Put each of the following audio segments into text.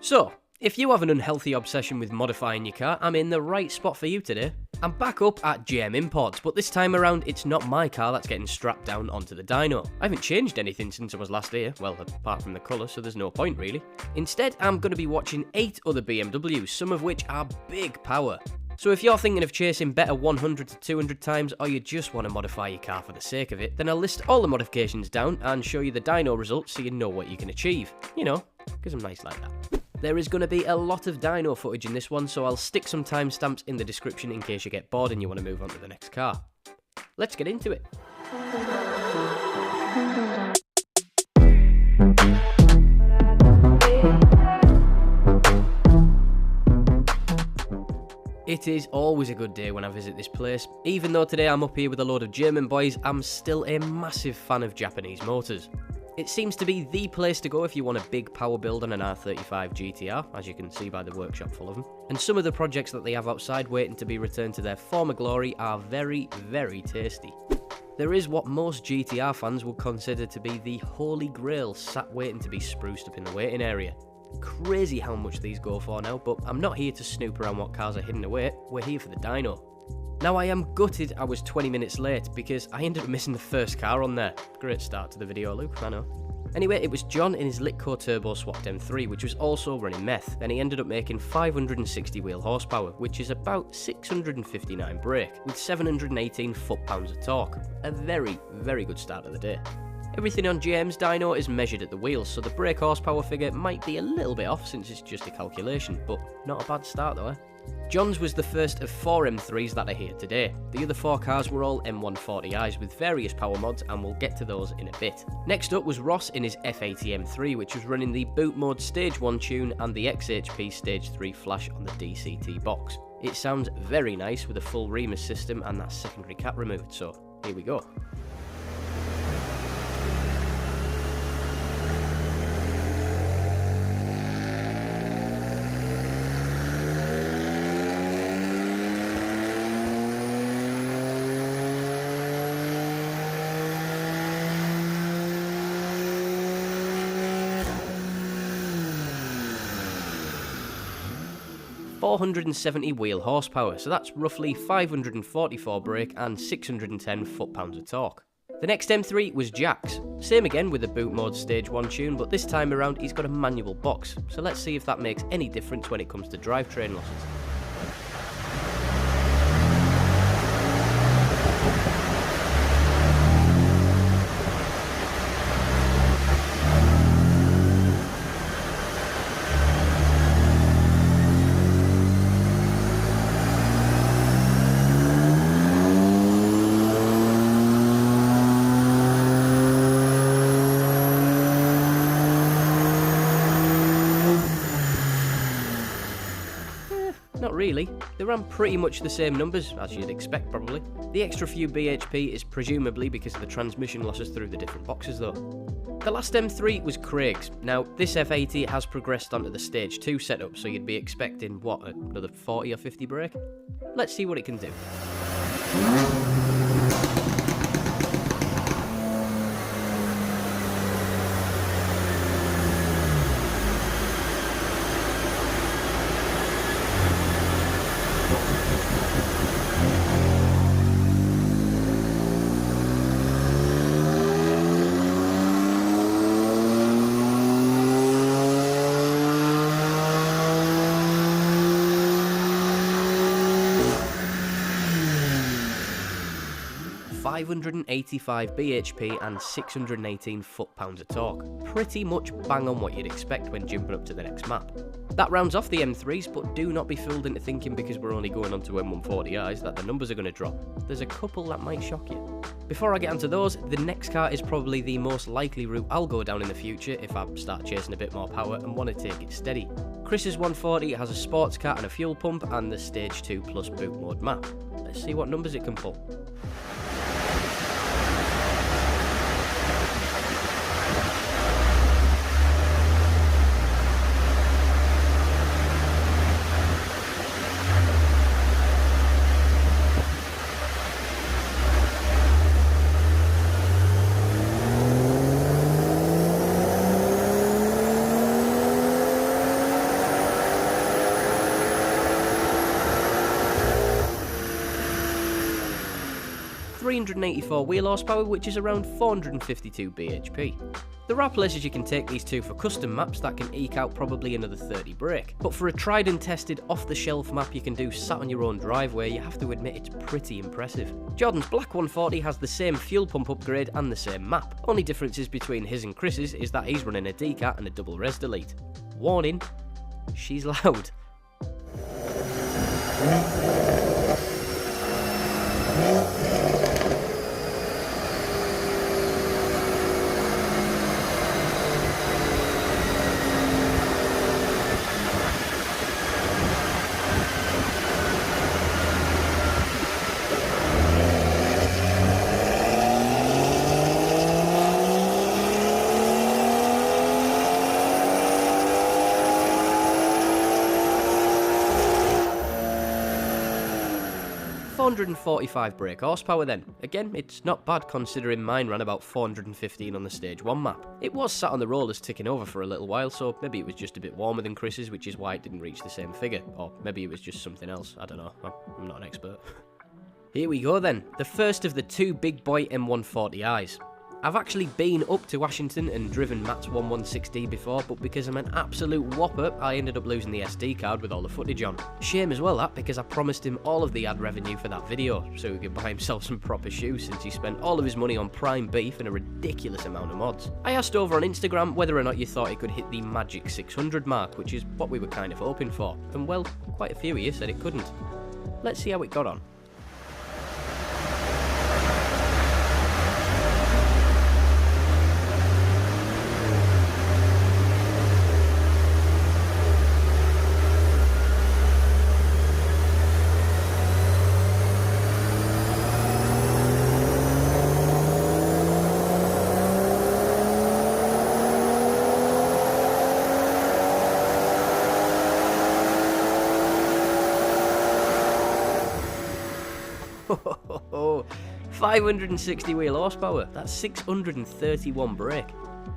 So, if you have an unhealthy obsession with modifying your car, I'm in the right spot for you today. I'm back up at JM Imports, but this time around it's not my car that's getting strapped down onto the dyno. I haven't changed anything since I was last here, well apart from the colour, so there's no point really. Instead, I'm going to be watching 8 other BMWs, some of which are big power. So if you're thinking of chasing better 100 to 200 times, or you just want to modify your car for the sake of it, then I'll list all the modifications down and show you the dyno results so you know what you can achieve. You know, because I'm nice like that. There is going to be a lot of dyno footage in this one, so I'll stick some timestamps in the description in case you get bored and you want to move on to the next car. Let's get into it. It is always a good day when I visit this place. Even though today I'm up here with a load of German boys, I'm still a massive fan of Japanese motors. It seems to be the place to go if you want a big power build on an R35 GTR, as you can see by the workshop full of them. And some of the projects that they have outside waiting to be returned to their former glory are very, very tasty. There is what most GTR fans would consider to be the holy grail sat waiting to be spruced up in the waiting area. Crazy how much these go for now, but I'm not here to snoop around what cars are hidden away, we're here for the dyno. Now I am gutted I was 20 minutes late because I ended up missing the first car on there. Great start to the video, Luke, I know. Anyway, it was John in his Litco Turbo swapped M3, which was also running meth, and he ended up making 560 wheel horsepower, which is about 659 brake, with 718 foot-pounds of torque. A very, very good start of the day. Everything on GM's dyno is measured at the wheels, so the brake horsepower figure might be a little bit off since it's just a calculation, but not a bad start though, eh? John's was the first of 4 M3s that are here today. The other 4 cars were all M140Is with various power mods, and we'll get to those in a bit. Next up was Ross in his F80 M3, which was running the boot mode Stage 1 tune and the XHP Stage 3 flash on the DCT box. It sounds very nice with a full Remus system and that secondary cap removed, so here we go. .470 wheel horsepower, so that's roughly 544 brake and 610 foot-pounds of torque. The next M3 was Jack's. Same again with the boot mode Stage 1 tune, but this time around he's got a manual box, so let's see if that makes any difference when it comes to drivetrain losses. Not really. They ran pretty much the same numbers, as you'd expect probably. The extra few bhp is presumably because of the transmission losses through the different boxes though. The last M3 was Craig's. Now, this F80 has progressed onto the Stage 2 setup, so you'd be expecting, what, another 40 or 50 brake? Let's see what it can do. 585 bhp and 618 foot-pounds of torque. Pretty much bang on what you'd expect when jumping up to the next map. That rounds off the M3s, but do not be fooled into thinking because we're only going on to M140Is that the numbers are going to drop. There's a couple that might shock you. Before I get onto those, the next car is probably the most likely route I'll go down in the future if I start chasing a bit more power and want to take it steady. Chris's 140 has a sports car and a fuel pump and the Stage 2 Plus boot mode map. Let's see what numbers it can pull. 384 wheel horsepower, which is around 452 bhp. There are places you can take these to for custom maps that can eke out probably another 30 brake, but for a tried and tested off-the-shelf map you can do sat on your own driveway, you have to admit it's pretty impressive. Jordan's black 140 has the same fuel pump upgrade and the same map. Only differences between his and Chris's is that he's running a decat and a double res delete. Warning, she's loud. .445 brake horsepower then. Again, it's not bad considering mine ran about 415 on the stage 1 map. It was sat on the rollers ticking over for a little while, so maybe it was just a bit warmer than Chris's, which is why it didn't reach the same figure. Or maybe it was just something else, I don't know, I'm not an expert. Here we go then, the first of the 2 big boy M140Is. I've actually been up to Washington and driven Matt's 116D before, but because I'm an absolute whopper, I ended up losing the SD card with all the footage on. Shame as well that, because I promised him all of the ad revenue for that video, so he could buy himself some proper shoes since he spent all of his money on prime beef and a ridiculous amount of mods. I asked over on Instagram whether or not you thought it could hit the magic 600 mark, which is what we were kind of hoping for, and well, quite a few of you said it couldn't. Let's see how it got on. Oh, 560 wheel horsepower, that's 631 brake.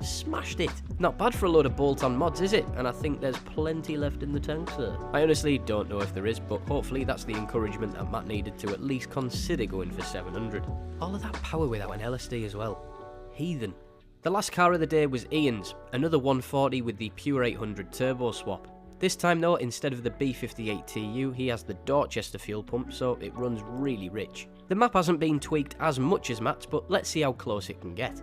Smashed it. Not bad for a load of bolt-on mods, is it? And I think there's plenty left in the tank, sir. I honestly don't know if there is, but hopefully that's the encouragement that Matt needed to at least consider going for 700. All of that power without an LSD as well. Heathen. The last car of the day was Ian's, another 140 with the Pure 800 turbo swap. This time though, instead of the B58TU, he has the Dorchester fuel pump, so it runs really rich. The map hasn't been tweaked as much as Matt's, but let's see how close it can get.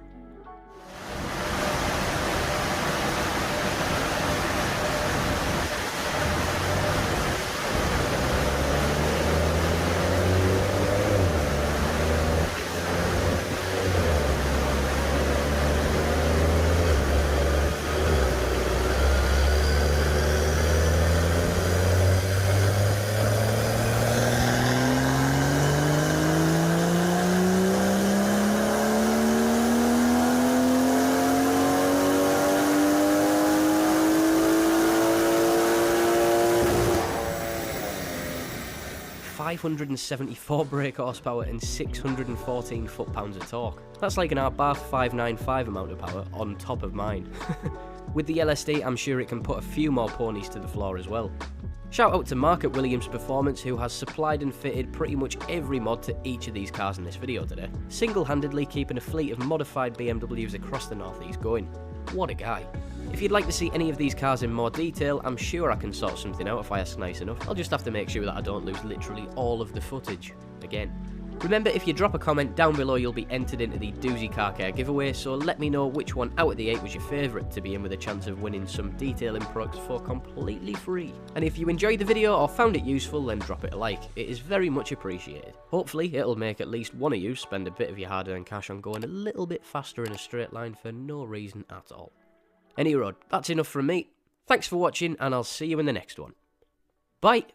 .574 brake horsepower and 614 foot-pounds of torque. That's like an Abarth 595 amount of power on top of mine. With the LSD, I'm sure it can put a few more ponies to the floor as well. Shout out to Mark at Williams Performance, who has supplied and fitted pretty much every mod to each of these cars in this video today, single-handedly keeping a fleet of modified BMWs across the northeast going. What a guy. If you'd like to see any of these cars in more detail, I'm sure I can sort something out if I ask nice enough. I'll just have to make sure that I don't lose literally all of the footage. Again. Remember, if you drop a comment down below, you'll be entered into the DOOZYCARCARE giveaway, so let me know which one out of the 8 was your favourite to be in with a chance of winning some detailing products for completely free. And if you enjoyed the video or found it useful, then drop it a like. It is very much appreciated. Hopefully, it'll make at least one of you spend a bit of your hard-earned cash on going a little bit faster in a straight line for no reason at all. Anyway, that's enough from me. Thanks for watching, and I'll see you in the next one. Bye!